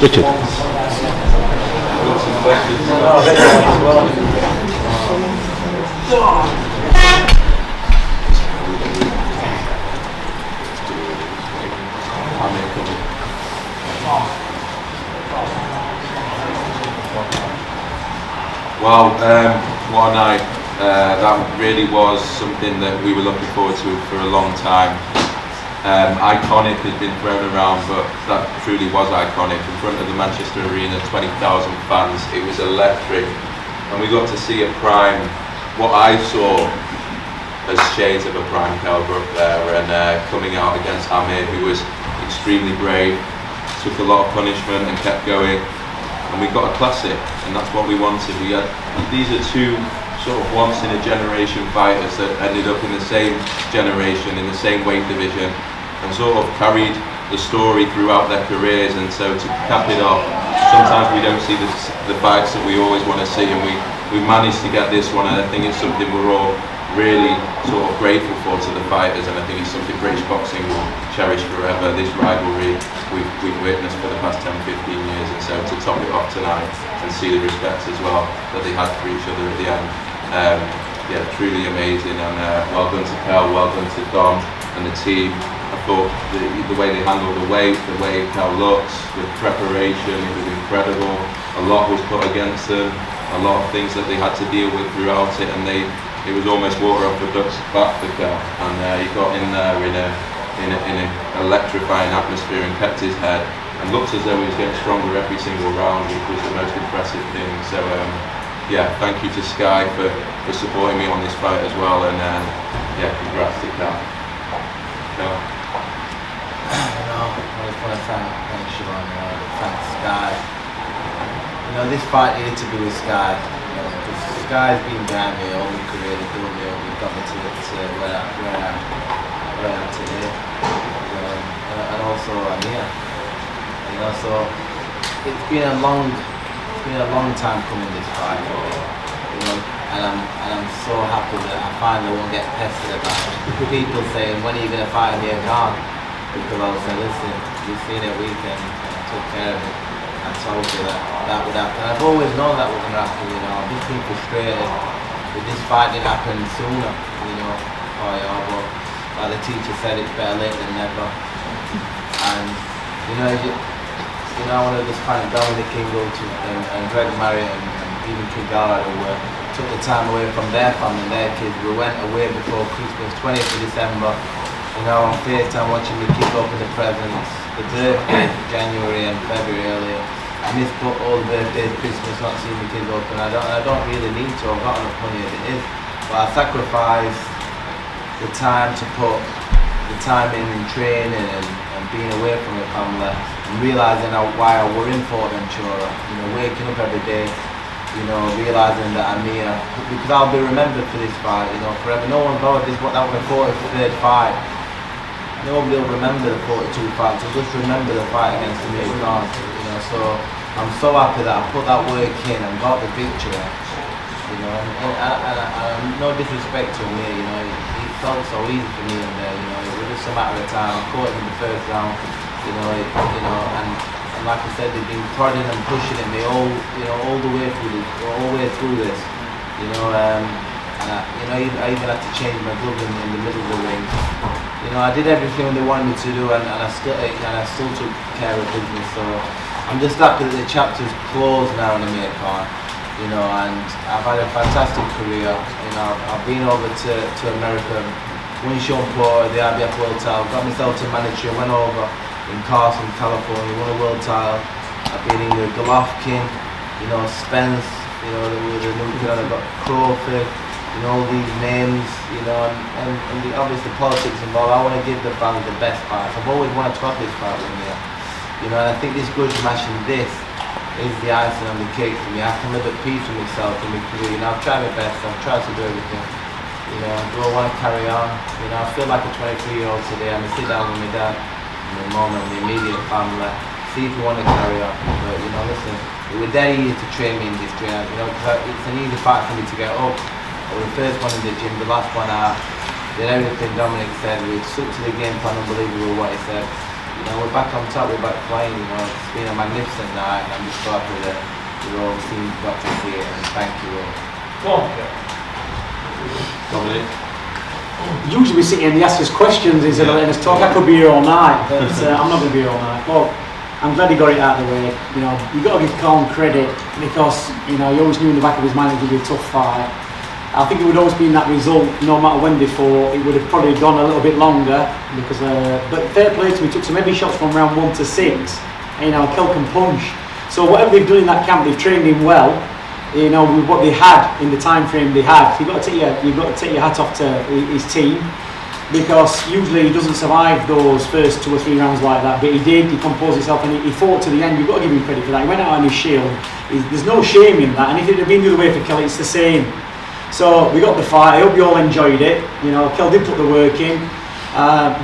Richard. Well, what a night. That really was something that we were looking forward to for a long time. Iconic has been thrown around, but that truly was iconic. In front of the Manchester Arena, 20,000 fans, it was electric. And we got to see a prime, what I saw as shades of a prime Kell Brook there, and coming out against Amir, who was extremely brave, took a lot of punishment and kept going. And we got a classic, and that's what we wanted. These are two sort of once in a generation fighters that ended up in the same generation, in the same weight division, and sort of carried the story throughout their careers. And so to cap it off, sometimes we don't see the fights that we always want to see, and we managed to get this one, and I think it's something we're all really sort of grateful for to the fighters, and I think it's something British boxing will cherish forever, this rivalry we've witnessed for the past 10-15 years. And so to top it off tonight and see the respect as well that they had for each other at the end, yeah, truly amazing. And well done to Kell, well done to Dom and the team. I thought the way they handled the weight, the way Kell looks, the preparation, it was incredible. A lot was put against them, a lot of things that they had to deal with throughout it, and it was almost water off the duck's back for Kell, and he got in there in an electrifying atmosphere and kept his head, and looked as though he was getting stronger every single round, which was the most impressive thing. So yeah, thank you to Sky for supporting me on this fight as well, and yeah, congrats to Kell. I just want to thank Siobhan, thank Sky. This fight needed to be with Sky. Because Sky's been behind me all my career, they built me up, they got me to where I am today. And also Amir. So it's been a long time coming, this fight. And I'm so happy that I finally won't get pestered about it. People saying, when are you going to fight Amir Khan? Because I was saying, listen, you've seen it weekend, and I took care of it. I told you that would happen. I've always known that was going to happen, I've just been frustrated with this fight didn't happen sooner, but like the teacher said, it's better late than never. And I want to just thank Dominic Kingle and Greg Marriott and even Kigara, who took the time away from their family and their kids. We went away before Christmas, 20th of December, on FaceTime watching the kids open the presents, the birthdays, January and February earlier. I missed all the birthdays, Christmas, not seeing the kids open. I don't really need to, I've got enough money as it is. But I sacrifice the time to put the time in training and being away from the family, and realising why I were in Fortentura, waking up every day, realising that I'm here, because I'll be remembered for this fight, forever. No one bothered that was my 43rd fight. Nobody will remember the 42 fights, they'll just remember the fight against Amir Khan, so I'm so happy that I put that work in and got the victory, and no disrespect to Amir, it felt so easy for me in there, it was just a matter of time. I caught him in the first round, and like I said, they've been prodding and pushing at me all the way through this, and I even had to change my glove in the middle of the ring. I did everything they wanted me to do, and I still took care of business. So I'm just happy that the chapter's closed now in Amir Khan, and I've had a fantastic career. I've been over to America, won Sean Porter, the IBF World Title, got myself to manager, went over in Carson, California, won a world title. I've been in with Golovkin, Spence, the new kid, I've got Crawford, all these names, and obviously politics involved. I want to give the fans the best fights. I've always wanted to have this fight with me, and I think this grudge match and this is the icing on the cake for me. I can live at peace with myself and my career. I've tried my best. I've tried to do everything. Do I want to carry on? I feel like a 23-year-old today. I'm sit down with my dad, and my mum, and my immediate family, see if you want to carry on. But you know, listen, it was dead easy to train me in this gym. You know, it's an easy fight for me to get up. I was the first one in the gym, the last one out. Did everything Dominic said. We stuck to the game plan, unbelievable what he said. You know, we're back on top, we're back playing. You know, it's been a magnificent night, and I'm just so happy that we all got to see it. And thank you all. Go on, Dominic. Usually we sit here and they ask us questions instead of letting us talk. I could be here all night, but I'm not going to be here all night. Well, I'm glad he got it out of the way. You know, you got to give Khan credit because you know he always knew in the back of his mind it would be a tough fight. I think it would always been that result, no matter when before. It would have probably gone a little bit longer because. But fair play to him, he took some heavy shots from round 1 to 6. And, you know, Kell can punch. So whatever they've done in that camp, they've trained him well. You know, with what they had in the time frame they had. So you've got to take your hat off to his team because usually he doesn't survive those first 2 or 3 rounds like that. But he did. He composed himself and he fought to the end. You've got to give him credit for that. He went out on his shield. There's no shame in that. And if it had been the other way for Kell, it's the same. So we got the fight. I hope you all enjoyed it. You know, Kell did put the work in.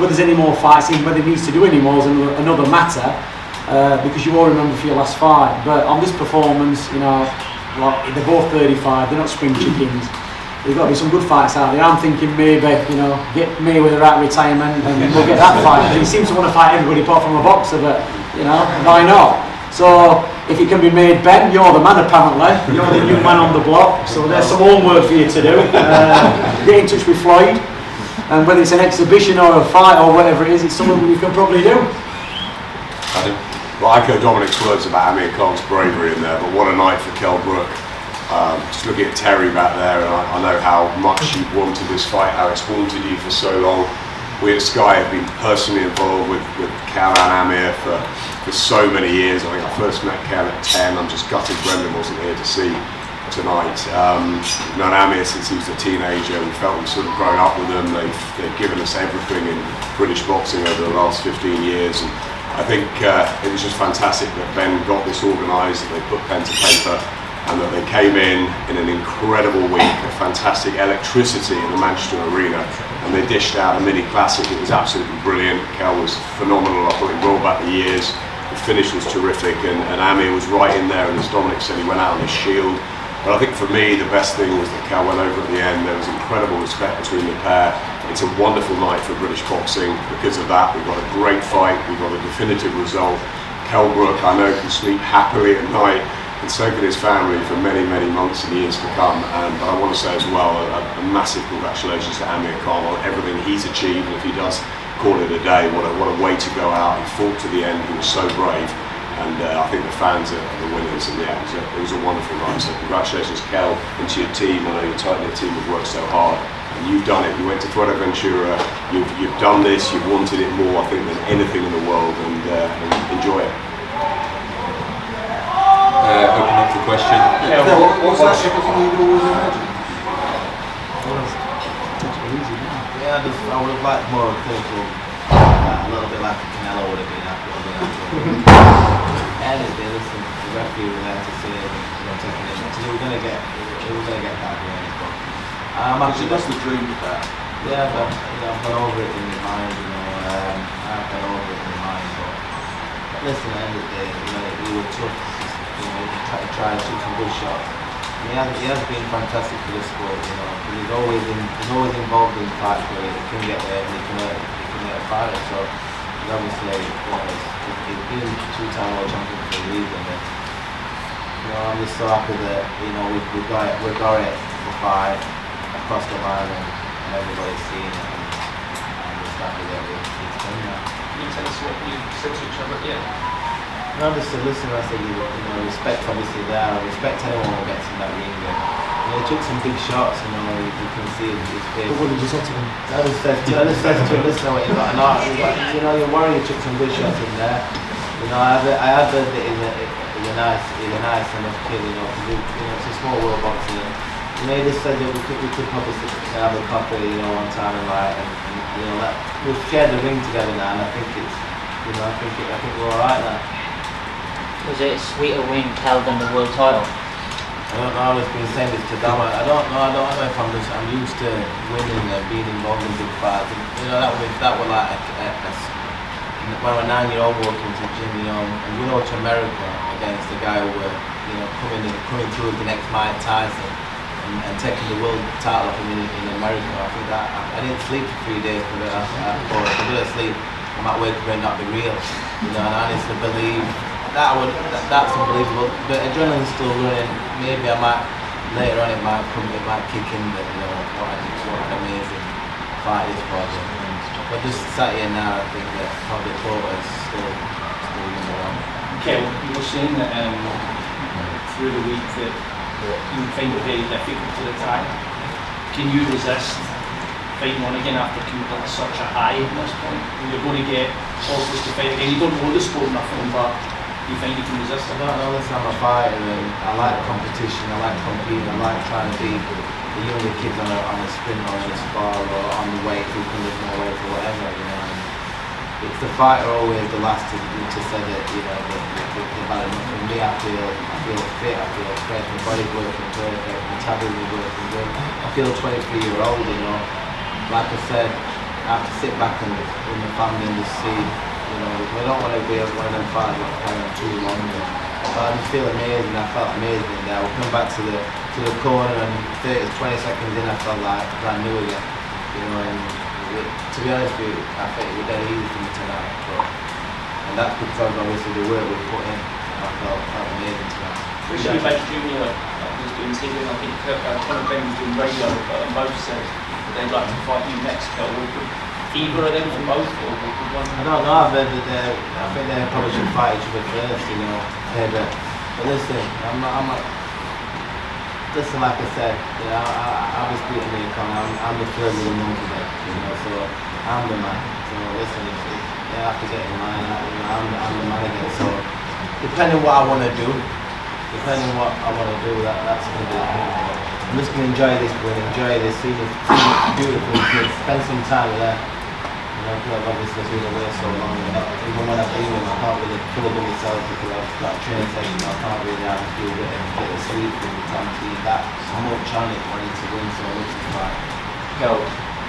Whether there's any more fights, even whether he needs to do any more is another matter. Because you all remember for your last fight. But on this performance, you know, like, they're both 35. They're not spring chickens. There's got to be some good fights out there. I'm thinking maybe, you know, get Mayweather out of retirement and we'll get that fight. He seems to want to fight everybody apart from a boxer, but you know, why not? So if it can be made, Ben, you're the man apparently. You're the new man on the block. So there's some homework for you to do. Get in touch with Floyd, and whether it's an exhibition or a fight or whatever it is, it's something we can probably do. Adam. Well, I echo Dominic's words about Amir Khan's bravery in there, but what a night for Kell Brook. Just looking at Terry back there, and I know how much you wanted this fight, how it's haunted you for so long. We at Sky have been personally involved with Kell and Amir for so many years. I think I first met Kell at 10. I'm just gutted Brendan wasn't here to see tonight. We've known Amir since he was a teenager. We felt we've sort of grown up with them. They've given us everything in British boxing over the last 15 years. And I think it was just fantastic that Ben got this organised, that they put pen to paper, and that they came in an incredible week of fantastic electricity in the Manchester Arena, and they dished out a mini classic. It was absolutely brilliant. Kell was phenomenal. I thought he rolled back the years. The finish was terrific, and Amir was right in there, and as Dominic said, he went out on his shield. But I think for me, the best thing was that Kell went over at the end. There was incredible respect between the pair. It's a wonderful night for British boxing. Because of that, we've got a great fight. We've got a definitive result. Kell Brook, I know, can sleep happily at night, and so can his family for many, many months and years to come. And I want to say as well, a massive congratulations to Amir Khan on everything he's achieved. And if he does call it a day, what a way to go out. He fought to the end. He was so brave. And I think the fans are the winners, and yeah, it was a wonderful night. So congratulations, Kell, and to your team. I know your tight-knit team have worked so hard, and you've done it. You went to Fuerteventura, you've done this, you've wanted it more, I think, than anything in the world, and enjoy it. Open up for question. Yeah, what's that everything you'd always imagined? Yeah, I would have liked more of a little bit like a Canelo would have been after. And listen, the referee was there to see it, you know, taking it. So we were gonna get that game, but actually That's the dream of that. yeah, but you know, I've gone over it in my mind, you know, I've gone over it in my mind, but listen, at the end of the day, you know, he was tough, you know, he tried to shoot some good shots. And he has been fantastic for the sport, you know, because he's always involved in fights where he can get there and he can hurt a fighter, so obviously, you know, he's been 2-time world champion for a reason. And, you know, I'm just so happy that we got it to fight across the line and everybody's seen it. And I'm just happy that it's done that. Can you tell us what you said to each other at the end? And I'm just listening. I said, you know, respect obviously there. I respect anyone who gets in that ring. And he took some big shots. You know, you can see his face. What did you say to him? I just said to him, listen to what you got. And you know, you're worried you took some good shots in there. You know, I have heard that he's a nice enough kid. You know, it's a small world boxing. You know, he just said that we could probably have a coffee, you know, one time in life, and you know, that we've shared the ring together now, and I think it's, you know, I think we're alright now. Was it a sweeter win Kell than the world title? I don't know, I've been saying this to Dolla. I don't know if I'm used to winning and being involved in big fights. And, you know, that was like a when I was 9-year-old walking to the gym, you know, and we go to America against the guy who were, you know, coming through the next Mike Tyson and taking the world title off him in America. I think that I didn't sleep for 3 days for that. Or if I did sleep, I might wake up and not be real. You know, and I honestly believe that's unbelievable. But adrenaline's still running. Maybe I might later on it might kick in that, you know, what an amazing fight this was. But just sat here now, I think that probably Porter is still number one. Kell, you were saying that through the week that you find it very difficult to retire. Can you resist fighting on again after coming at such a high at this point? You're going to get offers to fight again. You don't know the sport nothing, but you think you can resist it? I don't know, listen, I'm a fighter and I like competition, I like competing, I like trying to beat the younger kids on a sprint or on a spar or on the weight who can lift more weight or whatever, you know. And it's the fighter always the last to say that, you know, they've had enough. For me, I feel fit, I feel fresh, my body's working perfect, my metabolism is working good. I feel 23-year-old, you know. Like I said, I have to sit back and with my family and just see, you know, I don't want to be one of them fighters that carry on too long. But I just feel amazing, I felt amazing in there. We'll come back to the corner and 20 seconds in I felt like brand new again. You know, and to be honest with you, I think it was dead easy for me tonight. And that's because obviously the work we put in, I felt amazing tonight. Richard Bates Jr. was doing TV, and I think Conor Ben was doing radio, and both said that they'd like to fight you next, Kell. Would either of them for both, or would one? I don't know, I've heard that I think they probably should fight each other first, you know. But listen, I'm not, listen, like I said, you know, I was beating Amir Khan, I'm the third of the month today, you know, so I'm the man. So listen, if they have to get in line, you know, I'm the man again. So depending what I want to do, that's going to be I'm just going to enjoy this win, enjoy this, see the beautiful kids, spend some time with them. You know, because I've obviously been away so long, and even when I've been with them, I can't really fill up with myself because I've got a training session, I can't really have a feel bit and get a sleep from the time to eat that. I'm not trying to wanting to win, so I look to fight. Kell,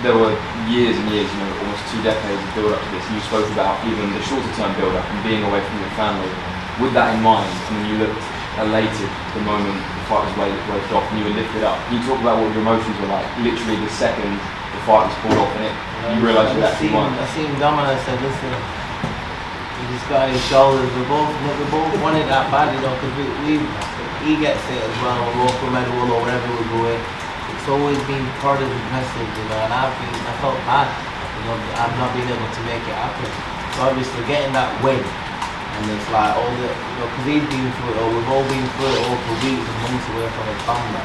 there were years and years, you know, almost 2 decades of build up to this. You spoke about even the shorter term build up and being away from your family. With that in mind, and when you looked elated the moment the fight was waved off and you were lifted up, can you talk about what your emotions were like? Literally the second the fight was pulled off and you realised you actually won. I seen Dom and I said, listen, he just got on his shoulders. We both wanted that bad, you know, because he gets it as well. We're all for medal or wherever we're going. It's always been part of the message, you know, and I felt bad, you know, I've not been able to make it happen. So obviously getting that win, and it's like all the, you know, because he's been through it all, we've all been through it all for weeks and months away from his family,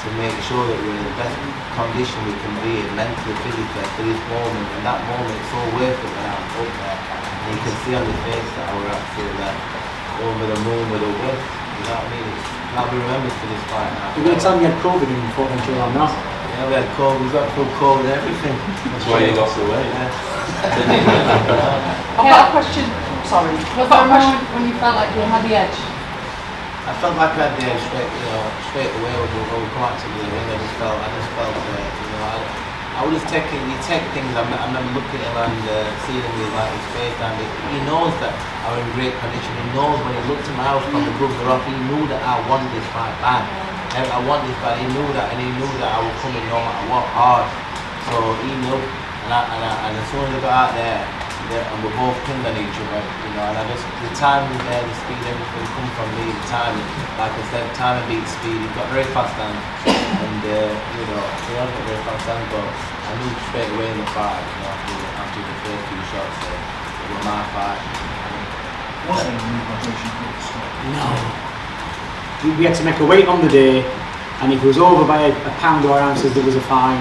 to make sure that we're in the best condition we can be in, mentally, physically, for this moment. And that moment, it's so worth it when I'm up there. And you can see on the face that we're absolutely like over the moon with a win. You know what I mean? I'll be remembered for this fight now. You're going to tell me you had COVID in before then you're on now? Yeah, we had COVID, we've got full COVID and everything. That's why you lost the weight. Yeah. I've got a question. Sorry. Was there a moment when you felt like you had the edge? I felt like I had the edge straight away when we come out to the ring. I just felt you know, I would just take things. I remember looking at him and seeing him with like his face down. He knows that I'm in great condition. He knows when he looked at my house from the gloves were off, he knew that I wanted this fight bad. I want this fight. He knew that, and he knew that I would come in no matter what, hard. So he knew, and as soon as I got out there, and we're both pinned on each other, you know, and I just, the time was there, the speed, everything come from me, the time, like I said, time and beat speed. He's got very fast hands, and you know, he hasn't got very fast hands, but I knew straight away in the fight, you know, after the first 2 shots, it was my fight. Was there any vibration at the start? No. We had to make a weight on the day, and if it was over by a pound or ounces, there was a fine.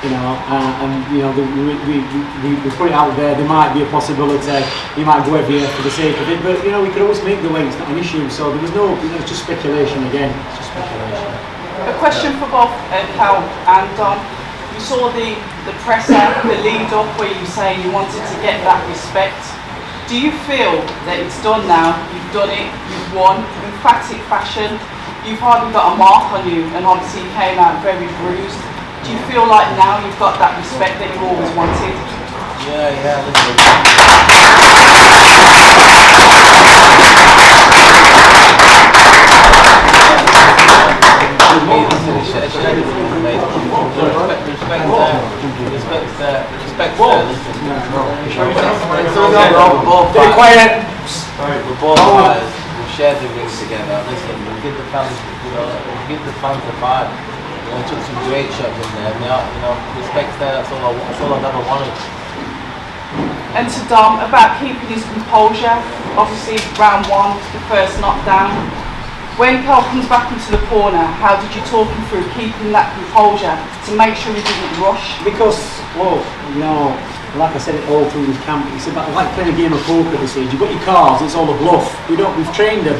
You know, and you know, we put it out there. There might be a possibility he might go every year for the sake of it, but you know, we could always make the weight. It's not an issue. So there was no, you know, it's just speculation again. It's just speculation. A question for both Kell and Don. You saw the presser, the lead up where you say you wanted to get that respect. Do you feel that it's done now? You've done it. You've won. Emphatic fashion. You've hardly got a mark on you, and obviously you came out very bruised. Do you feel like now you've got that respect that you always wanted? Yeah, listen. quiet. We're both fighters. We shared the rings together. Listen, we'll give the fans, we'll give the fans the vibe. We took some great shots in there. Respect there. That's all I've ever wanted. And to Dom, about keeping his composure. Obviously, round 1, the first knockdown. When Kell comes back into the corner, how did you talk him through keeping that composure to make sure he didn't rush? Because, well, like I said it all through the camp, it's about like playing a game of poker at this age. You've got your cards, it's all a bluff. We've trained them,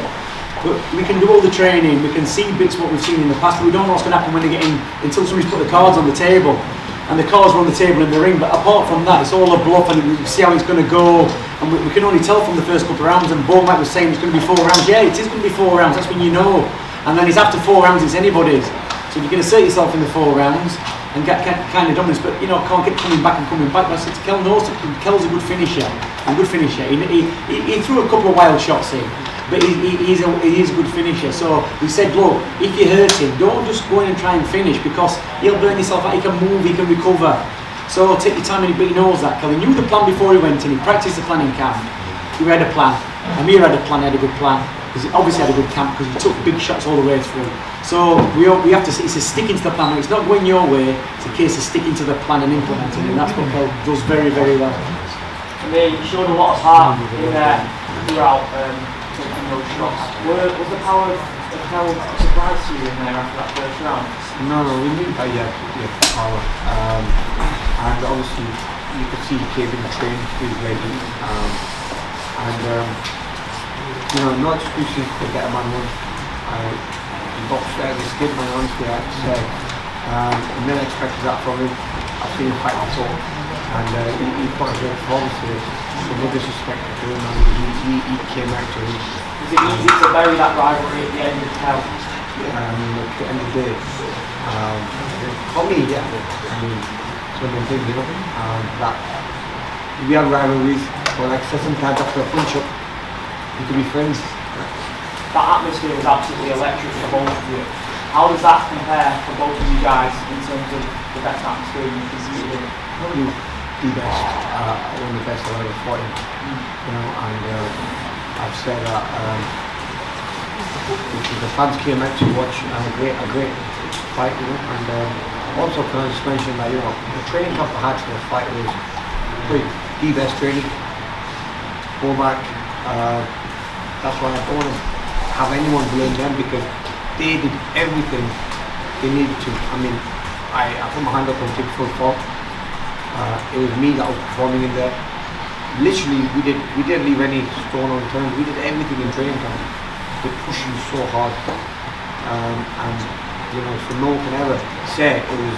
but we can do all the training, we can see bits what we've seen in the past, but we don't know what's going to happen when they get in, until somebody's put the cards on the table. And the cards are on the table in the ring, but apart from that, it's all a bluff, and we see how it's going to go. And we can only tell from the first couple of rounds, and Bournemouth was saying it's going to be 4 rounds. Yeah, it is going to be 4 rounds, that's when you know. And then it's after 4 rounds, it's anybody's. So you're going to assert yourself in the 4 rounds and get kind of dominance, but can't get coming back. But I said to Kell, knows Kell's a good finisher. He threw a couple of wild shots in, but he is a good finisher. So we said, look, if you hurt him, don't just go in and try and finish, because he'll burn himself out. He can move, he can recover. So take your time, but he knows that. Kell, he knew the plan before he went in. He practiced the plan in camp. He had a plan. Amir had a plan. He had a good plan. Because he obviously had a good camp, because he took big shots all the way through. So we have to. It's a sticking to the plan. It's not going your way. It's a case of sticking to the plan and implementing it. And that's what Kell does very, very well. For me, you showed a lot of heart in there throughout taking those shots. Was the power of Kell a surprise to you in there after that first round? No, we knew that he had power. And obviously, you could see he came in trained, he was ready. No excuses to get a man won. He boxed out of his skin, man, honestly, I have to say. I never expected that from him. I've seen him fight before, and he put a great performance today. So no disrespect to him, man. He came out to him. Was it easy to bury that rivalry at the end of Kell? At the end of the day, for me, yeah. It's one of them things, that we have rivalries, but like I said, sometimes after a punch-up, we could be friends. That atmosphere was absolutely electric for both of you. How does that compare for both of you guys in terms of the best atmosphere you competed in? Probably the best, one of the best I've ever fought in. I've said that the fans came out to watch a great fight, and also can I just mention that the training camp I had for the fight was the best training. Go back. That's why I don't want to have anyone blame them, because they did everything they needed to. I put my hand up and took full fault. It was me that was performing in there. Literally, we didn't leave any stone unturned. We did everything in training camp. They pushed me so hard, so no one can ever say it was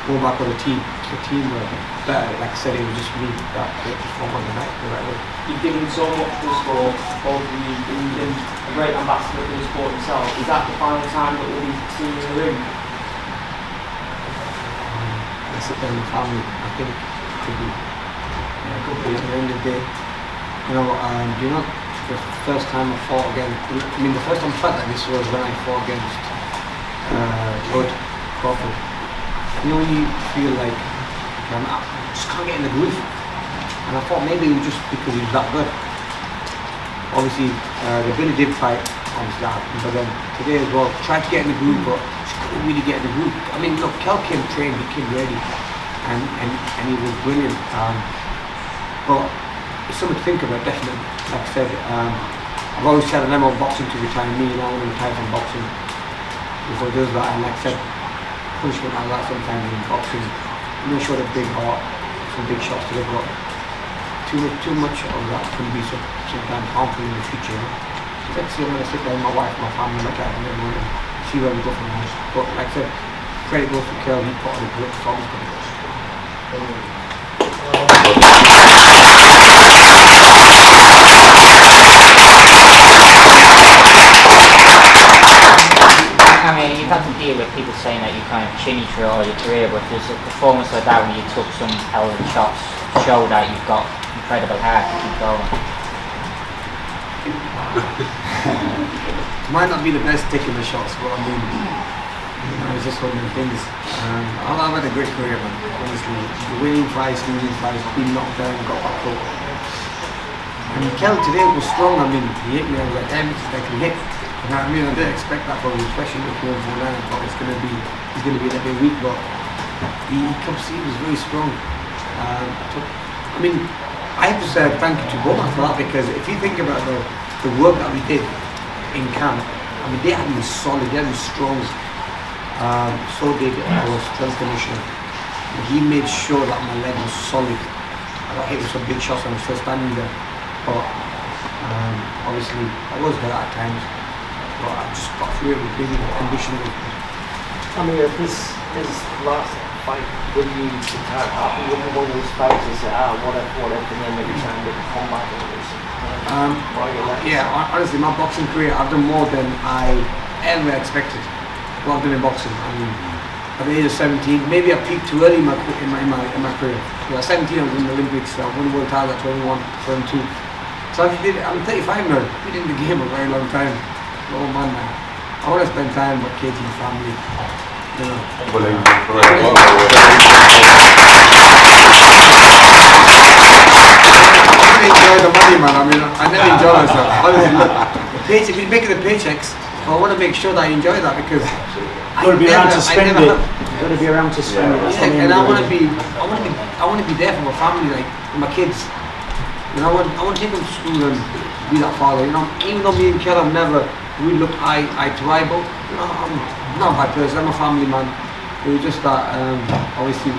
go back on the team. The team were better. Like I said, it was just me that performed on the night the right way. You've given so much to the sport, both of you. You've been a great ambassador for the sport yourself. Is that the final time that we'll be seeing you in the ring? I sit there in the family. I think it could be. It could be at the end of the day. The first time I fought again. The first time I felt like this was when I fought against Bud Crawford. When you feel like I just can't get in the groove, and I thought maybe it was just because he was that good. Obviously, the Billy did fight, obviously that happened, but then today as well, tried to get in the groove, but just couldn't really get in the groove. Look, Kell came trained, he came ready, and he was brilliant. But it's something to think about, definitely. Like I said, I've always said I never want boxing to retire me. I want to retire from boxing before it does that. And like I said, punishment like that sometimes in boxing, I'm not sure the big heart, some big shots to live, but too much of that can be sometimes harmful in the future. Let's see when I sit down with my wife, my family, look at it, and everyone, and see where we go from there. But like I said, credit goes to Kell, he put on a great performance. You've had to deal with people saying that you kind of chinny through all your career, but there's a performance like that when you took some hell of shots to show that you've got incredible heart to keep going. Might not be the best taking the shots, but it's just one of the things. I've had a great career, man. Honestly, winning fights, losing fights, being knocked down, got back up. And Kell today was strong. I mean, he hit me. I was like, damn, it's like he hit. You know what I mean? I didn't expect that from him, especially looking over the line. I thought he's gonna be a little bit weak, but he was very strong. I mean, I have to say thank you to Dolla for that, because if you think about the work that we did in camp, I mean, they had me solid, they had me strong. So did our strength commissioner. He made sure that my leg was solid. I got hit with some big shots when I was still standing there, but obviously I was hurt at times, but I just got through it with really condition. Amir, this last fight, when you retired, after you won one of those fights, you said, whatever, and then maybe try and make a comeback on this. Yeah, honestly, my boxing career, I've done more than I ever expected. What I've done in boxing. I mean, at the age of 17, maybe I peaked too early in my career. So at 17, I was in the Olympics. I won the world title at 21, 22. So I'm 35 now. I've been in the game a very long time. Oh man, I want to spend time with kids and family. You know. I enjoy the money, man. I mean, I never enjoy myself. Honestly, the paycheck, we're making the paychecks. I want to make sure that I enjoy that, because You've got to be around to spend it. You've got to be around to spend it. Yeah, and I want to be there for my family, like for my kids. You know, I want to take them to school and be that father. You know, even though me and Kell have never really looked eye to eye, but you know, I'm not a bad person. I'm a family man. It was just that obviously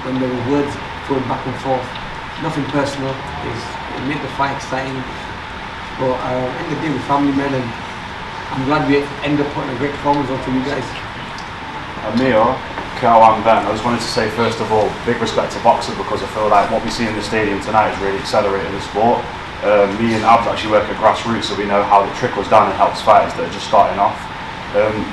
when there were words going back and forth, nothing personal. It made the fight exciting. But at the end of the day, we're family men, and I'm glad we ended up putting a great performance on for you guys. Amir, Kell and Ben, I just wanted to say first of all, big respect to boxing, because I feel like what we see in the stadium tonight is really accelerating the sport. Me and Abs actually work at grassroots, so we know how it trickles down and helps fighters that are just starting off.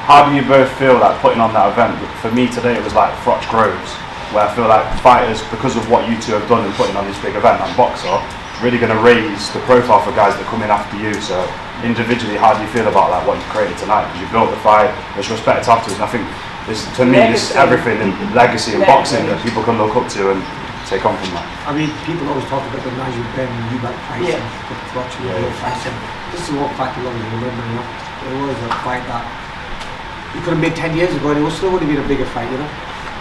How do you both feel like putting on that event? For me today it was like Froch Groves, where I feel like fighters, because of what you two have done and putting on this big event and Boxer, really going to raise the profile for guys that come in after you. So individually, how do you feel about like what you've created tonight? Because you built the fight, there's respect afterwards, and I think this, to me, this is everything in legacy and boxing that people can look up to and take on from that. I mean, people always talk about the Nigel Benn and Eubank fights and the Froch fights. This is what fight along with remember, you know. It was a fight that you could have made 10 years ago, and it still would have been a bigger fight, you know.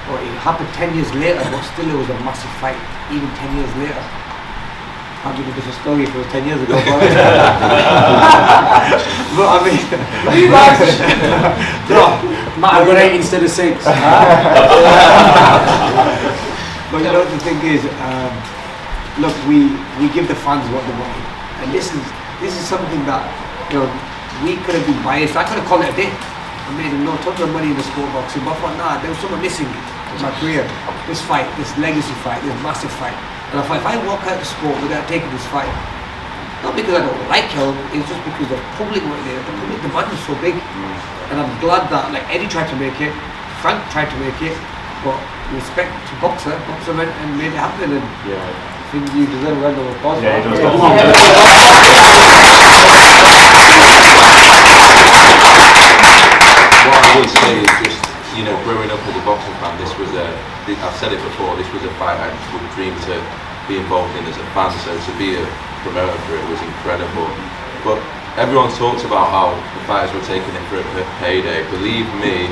But it happened 10 years later, but still it was a massive fight, even 10 years later. I'll give you a different story if it was 10 years ago, but I mean, Might have got 8 instead of 6. But you know, the thing is, look, we give the fans what they want, and this is something that, you know, we could have been biased. I could have called it a day. I made no tons of money in the sport boxing, but I thought, nah, there was something missing in my career. This fight, this legacy fight, this massive fight. And I thought, if I walk out of the sport without taking this fight, not because I don't like Kell, it's just because the public were there. The demand was so big, and I'm glad that like Eddie tried to make it, Frank tried to make it, but respect to Boxer went and made it happen. And I think you deserve a round of applause. Yeah, he does. What I would say is just, you know, growing up as a boxing fan, this was I've said it before, this was a fight I would dream to be involved in as a fan, so to be a promoter for it was incredible. But everyone talks about how the fighters were taking it for a payday. Believe me,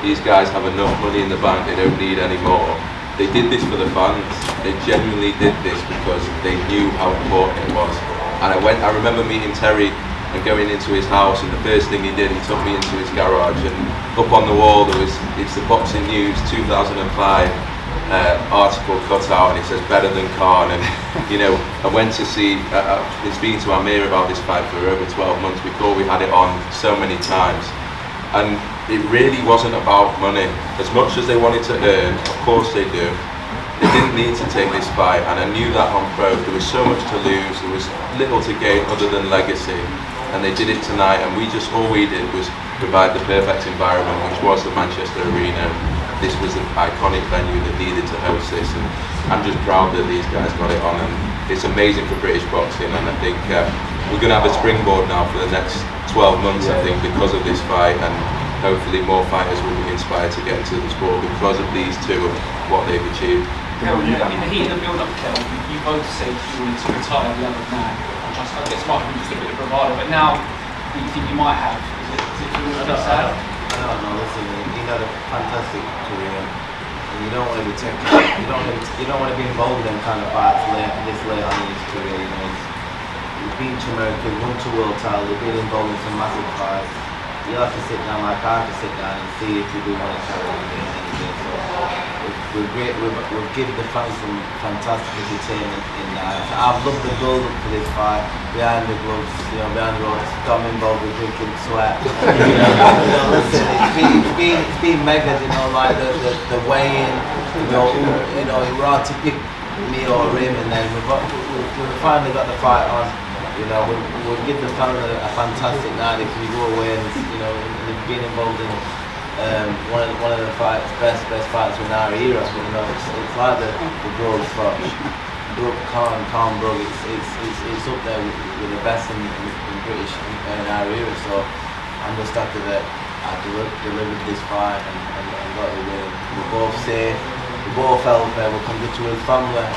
these guys have enough money in the bank, they don't need any more. They did this for the fans, they genuinely did this because they knew how important it was. And I remember meeting Terry and going into his house, and the first thing he did, he took me into his garage, and up on the wall there was, it's the Boxing News 2005 article cut out, and it says better than Khan. And you know, I went to see, I've been speaking to Amir about this fight for over 12 months before we had it on so many times, and it really wasn't about money. As much as they wanted to earn, of course they do, they didn't need to take this fight, and I knew that on pro. There was so much to lose, there was little to gain other than legacy, and they did it tonight, and all we did was provide the perfect environment, which was the Manchester Arena. This was an iconic venue that needed to host this, and I'm just proud that these guys got it on, and it's amazing for British boxing, and I think we're going to have a springboard now for the next 12 months, I think, because of this fight, and hopefully more fighters will be inspired to get into the sport because of these two and what they've achieved. In the heat of the build-up, Kell, you both said you wanted to retire at 11 now. I guess might be just a bit of bravado, but now you think you might have? Is it a bit sad? I don't know. Listen, he had a fantastic career, and you don't want to be taking, you don't want to be involved in kind of fights this late on in his career. You know, he's been to America, won to world title, he's been involved in some massive fights. You have to sit down, like I have to sit down and see if you do want to carry on doing anything. So we've given the fans some fantastic entertainment in that. I've loved the build up to this fight, behind the gloves, behind the ropes, got me involved with drinking sweat. Listen, it's been mega, like the weigh-in, it were hard to pick me or him, and then we've finally got the fight on. We'll give the fans a fantastic night if we go away and they've been involved in one of the fights, best fights in our era. It's like the Brook Fox, Brook Khan Brook. It's up there with the best in British in our era. So I'm just happy that I delivered this fight and got the win. We're both safe. We both felt fair. We'll come to with family.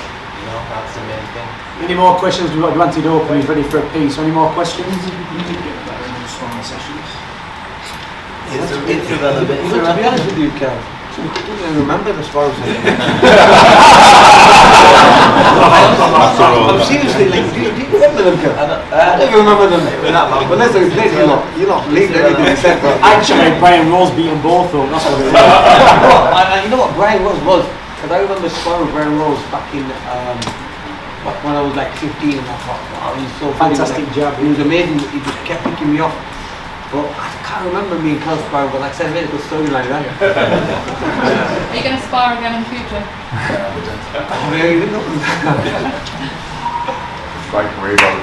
That's the main thing. Any more questions? We've got Dwanty open, he's ready for a piece. Any more questions? It's irrelevant. To be honest with you, Kel, I don't even remember the sparring session. I'm seriously, do you remember them, Kel? I don't even remember them. But listen, you're not believing anything I said, bro. Actually, Brian Rose beat them both up, that's what it is. And you know what Brian Rose was? Because I remember sparring with Brian Rose back when I was like 15 and I thought, wow, he's so fantastic job. He was amazing, he just kept picking me off. But I can't remember me and Kel sparring, but like I said, a really good storyline, right? Are you going to spar again in the future? Oh, yeah, you didn't know. Great career, brother.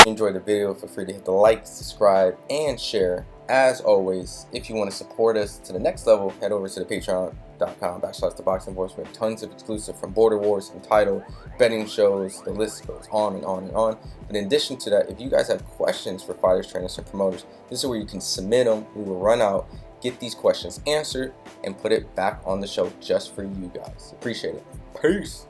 Enjoy the video, feel free to hit the like, subscribe, and share. As always, if you want to support us to the next level, head over to the patreon.com/ThaBoxingVoice. We have tons of exclusive from Border Wars, from title, betting shows, the list goes on and on and on. But in addition to that, if you guys have questions for fighters, trainers, and promoters, this is where you can submit them. We will run out, get these questions answered, and put it back on the show just for you guys. Appreciate it. Peace.